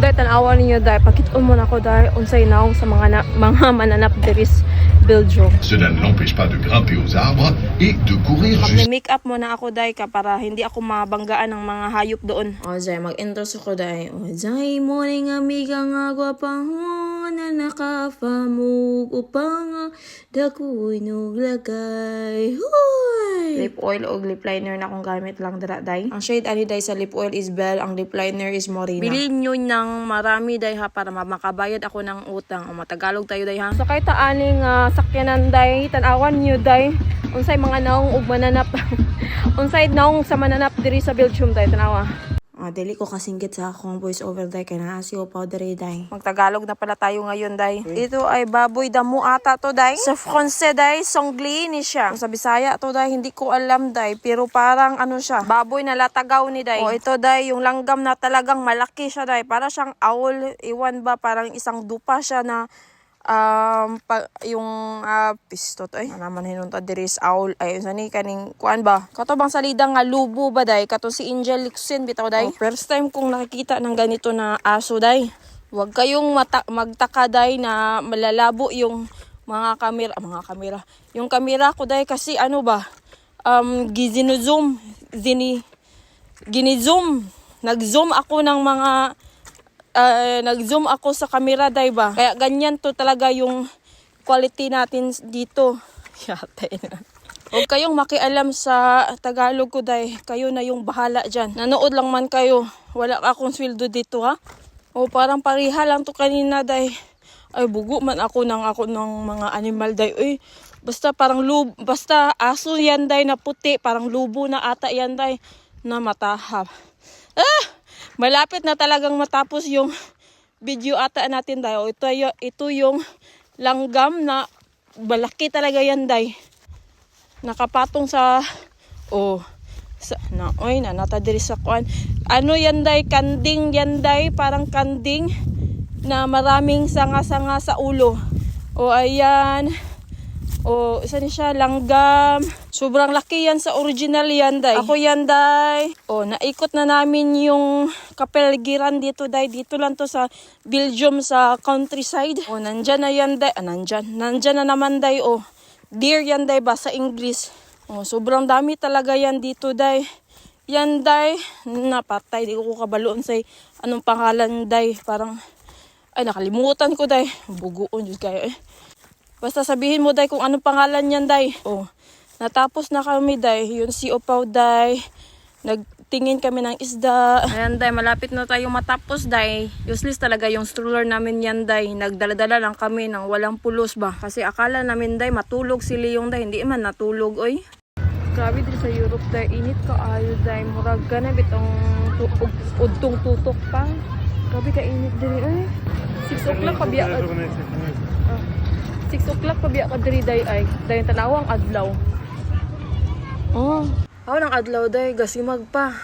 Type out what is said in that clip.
Dahil tanawa ninyo dahil pakitun mo na ko dahil unsay naong sa mga mananap deris Belgium. Cela ne l'empêche pas de grimper aux arbres et de courir jusqu'à Mag-make up muna ako dahil ka para hindi ako mabanggaan ng mga hayop doon. O dahil mag-intro ako dahil. O dahil morning amiga nga gwapahon na nakafamug upang dakuy nuglagay. Huy! Lip oil o lip liner na akong gamit lang dara dahil. Ang shade ani dahil sa lip oil is Belle, ang lip liner is Morena. Bilhin nyo ng marami dahil ha para makabayad ako ng utang. O matagalog tayo dahil ha. So kahit aning sakyanan dahil tanawan nyo dahil unsay mga naong ug mananap unsay naong sa mananap diri sa Belgium dahil tanawa. Dili ko kasinggit sa akong voice over dahil kaya naasiyo powder dahil. Magtagalog na pala tayo ngayon dahil. Ito ay baboy damo ata to dahil. Sa Francais dahil songli ni siya. Sa Bisaya to dahil hindi ko alam dahil pero parang ano siya. Baboy na latagaw ni dahil. O ito dahil yung langgam na talagang malaki siya dahil. Para siyang owl. Iwan ba parang isang dupa siya na pistot ay naman hinunta diri is owl ay sani kaning kuan ba kato bang salida nga lubo ba day kato si Angel Lixin bitaw day. First time kong nakikita ng ganito na aso day. Huwag kayong magtaka day na malalabo yung mga kamera yung kamera ko day kasi ano ba ginzoom nag-zoom ako ng mga nag-zoom ako sa camera day ba. Kaya ganyan to talaga yung quality natin dito. Yate na. Huwag kayong makialam sa Tagalog ko day. Kayo na yung bahala dyan. Nanood lang man kayo. Wala akong sweldo dito ha. O parang pariha lang to kanina day. Ay bugo man ako ng mga animal day. Uy, basta parang basta aso yan day na puti. Parang lubo na ata yan day na matahap. Malapit na talagang matapos yung video ata natin dahil ito yung langgam na balaki talaga yan day. Nakapatong sa natadiri sa kuan. Ano yan day? Kanding yan day. Parang kanding na maraming sanga-sanga sa ulo. O ayan. O isa ni siya langgam. Sobrang laki yan sa original yan day. Ako yan day. O naikot na namin yung kapeligiran dito day. Dito lang to sa Belgium sa countryside. O nandyan na yan day. Nandyan na naman day. O deer yan day ba sa English. O sobrang dami talaga yan dito day. Yan day. Napatay. Di ko kabaloon say anong pangalan day. Parang ay nakalimutan ko day. Bugoon yun kayo eh. Basta sabihin mo day kung anong pangalan niyan day. O, natapos na kami day. Yun si Opaw day. Nagtingin kami ng isda. Ayan day, malapit na tayo matapos day. Useless talaga yung stroller namin yan day. Nagdala-dala lang kami ng walang pulos ba. Kasi akala namin day matulog si Leong day. Hindi man natulog oy. Grabe din sa Europe day. Init ka ayo day. Murag ka na bitong udtong tutok pa. Grabe ka init din oy. 6 o'clock pabiya ka. 6 o'clock pabiya ka diri day ay. Dayon tanawang adlaw. Ako ng adlaw day. Gasimag pa.